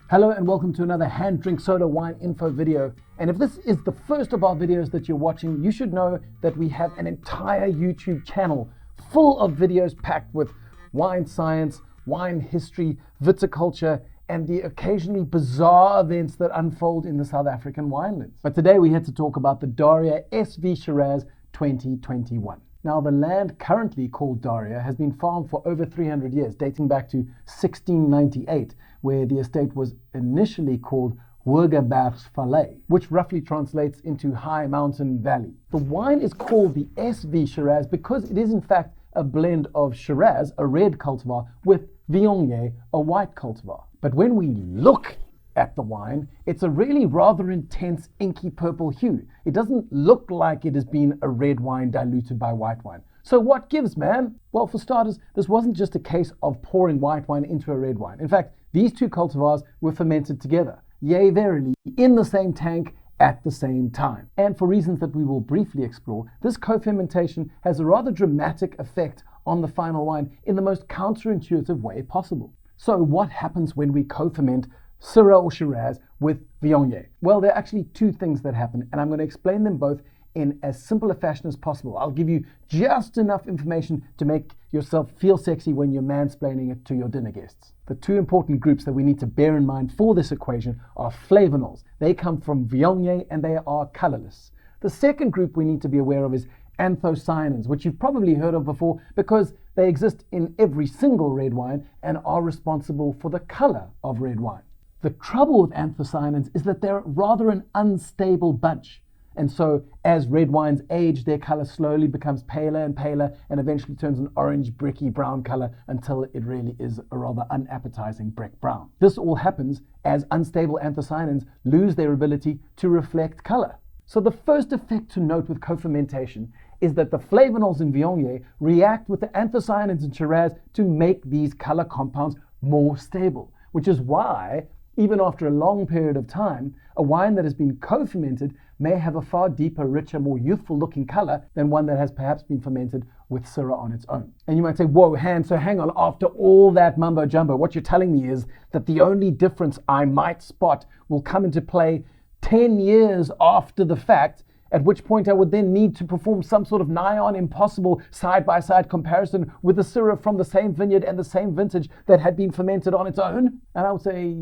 Hello and welcome to another HanDrinksSolo wine info video. And if this is the first of our videos that you're watching, you should know that we have an entire YouTube channel full of videos packed with wine science, wine history, viticulture, and the occasionally bizarre events that unfold in the South African winelands. But today we had to talk about the Dipardieu-esque Shiraz 2021. Now, the land currently called Dipardieu has been farmed for over 300 years, dating back to 1698, where the estate was initially called Valley, which roughly translates into High Mountain Valley. The wine is called the SV Shiraz because it is in fact a blend of Shiraz, a red cultivar, with Viognier, a white cultivar. But when we look at the wine, it's a really rather intense inky purple hue. It doesn't look like it has been a red wine diluted by white wine. So what gives, man? Well, for starters, this wasn't just a case of pouring white wine into a red wine. In fact, these two cultivars were fermented together, yea verily, in the same tank at the same time. And for reasons that we will briefly explore, this co-fermentation has a rather dramatic effect on the final wine in the most counterintuitive way possible. So what happens when we co-ferment Syrah or Shiraz with Viognier? Well, there are actually two things that happen, and I'm going to explain them both in as simple a fashion as possible. I'll give you just enough information to make yourself feel sexy when you're mansplaining it to your dinner guests. The two important groups that we need to bear in mind for this equation are flavonols. They come from Viognier and they are colorless. The second group we need to be aware of is anthocyanins, which you've probably heard of before because they exist in every single red wine and are responsible for the color of red wine. The trouble with anthocyanins is that they're rather an unstable bunch. And so as red wines age, their color slowly becomes paler and paler and eventually turns an orange, bricky brown color until it really is a rather unappetizing brick brown. This all happens as unstable anthocyanins lose their ability to reflect color. So the first effect to note with co-fermentation is that the flavonols in Viognier react with the anthocyanins in Shiraz to make these color compounds more stable, which is why even after a long period of time, a wine that has been co-fermented may have a far deeper, richer, more youthful looking color than one that has perhaps been fermented with Syrah on its own. And you might say, whoa, so hang on, after all that mumbo jumbo, what you're telling me is that the only difference I might spot will come into play 10 years after the fact, at which point I would then need to perform some sort of nigh on impossible side-by-side comparison with the Syrah from the same vineyard and the same vintage that had been fermented on its own? And I would say,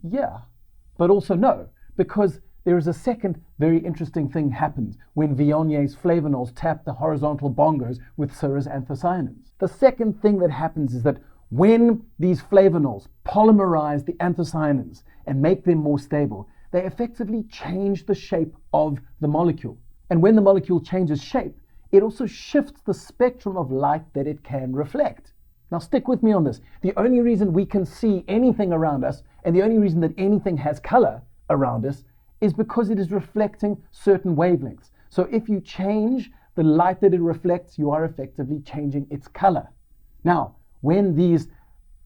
yeah, but also no, because there is a second very interesting thing happens when Viognier's flavonols tap the horizontal bongos with Syrah's anthocyanins. The second thing that happens is that when these flavonols polymerize the anthocyanins and make them more stable, they effectively change the shape of the molecule. And when the molecule changes shape, it also shifts the spectrum of light that it can reflect. Now stick with me on this. The only reason we can see anything around us, and the only reason that anything has color around us, is because it is reflecting certain wavelengths. So if you change the light that it reflects, you are effectively changing its color. Now, when these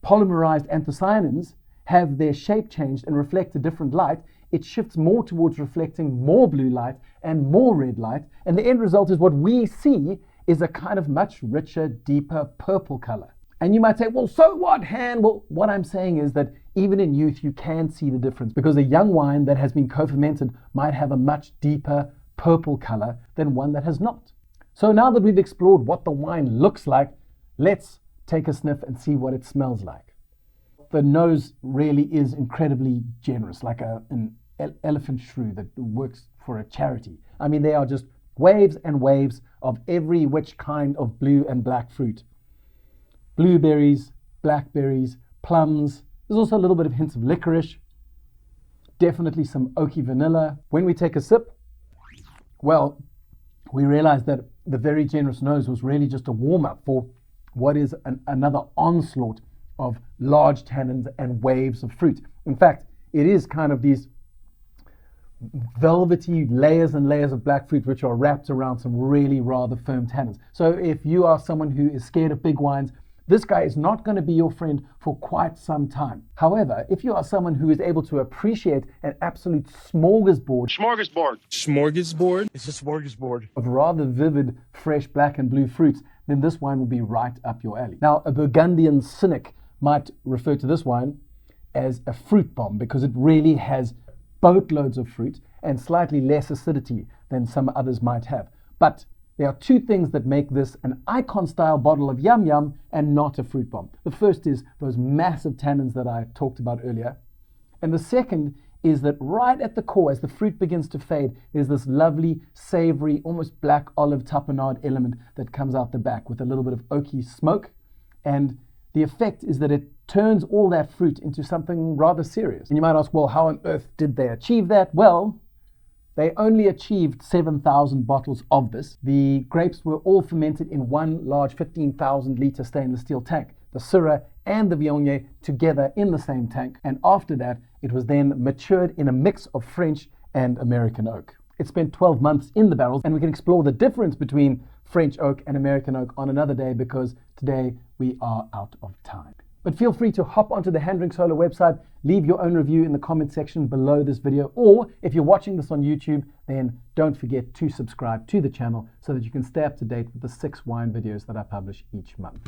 polymerized anthocyanins have their shape changed and reflect a different light, it shifts more towards reflecting more blue light and more red light, and the end result is what we see is a kind of much richer, deeper purple color. And you might say, well, so what, Han? Well, what I'm saying is that even in youth, you can see the difference because a young wine that has been co-fermented might have a much deeper purple color than one that has not. So now that we've explored what the wine looks like, let's take a sniff and see what it smells like. The nose really is incredibly generous, like an elephant shrew that works for a charity. I mean, they are just waves and waves of every which kind of blue and black fruit. Blueberries, blackberries, plums. There's also a little bit of hints of licorice. Definitely some oaky vanilla. When we take a sip, well, we realize that the very generous nose was really just a warm-up for what is another onslaught of large tannins and waves of fruit. In fact, it is kind of these velvety layers and layers of black fruit which are wrapped around some really rather firm tannins. So if you are someone who is scared of big wines, this guy is not going to be your friend for quite some time. However, if you are someone who is able to appreciate an absolute smorgasbord It's a smorgasbord of rather vivid, fresh black and blue fruits, then this wine will be right up your alley. Now, a Burgundian cynic might refer to this wine as a fruit bomb because it really has boatloads of fruit and slightly less acidity than some others might have. But there are two things that make this an icon-style bottle of yum yum and not a fruit bomb. The first is those massive tannins that I talked about earlier. And the second is that right at the core, as the fruit begins to fade, there's this lovely, savory, almost black olive tapenade element that comes out the back with a little bit of oaky smoke. And the effect is that it turns all that fruit into something rather serious. And you might ask, well, how on earth did they achieve that? Well, they only achieved 7,000 bottles of this. The grapes were all fermented in one large 15,000 litre stainless steel tank. The Syrah and the Viognier together in the same tank. And after that, it was then matured in a mix of French and American oak. It spent 12 months in the barrels, and we can explore the difference between French oak and American oak on another day because today we are out of time. But feel free to hop onto the HanDrinksSolo website, leave your own review in the comment section below this video, or if you're watching this on YouTube, then don't forget to subscribe to the channel so that you can stay up to date with the 6 wine videos that I publish each month.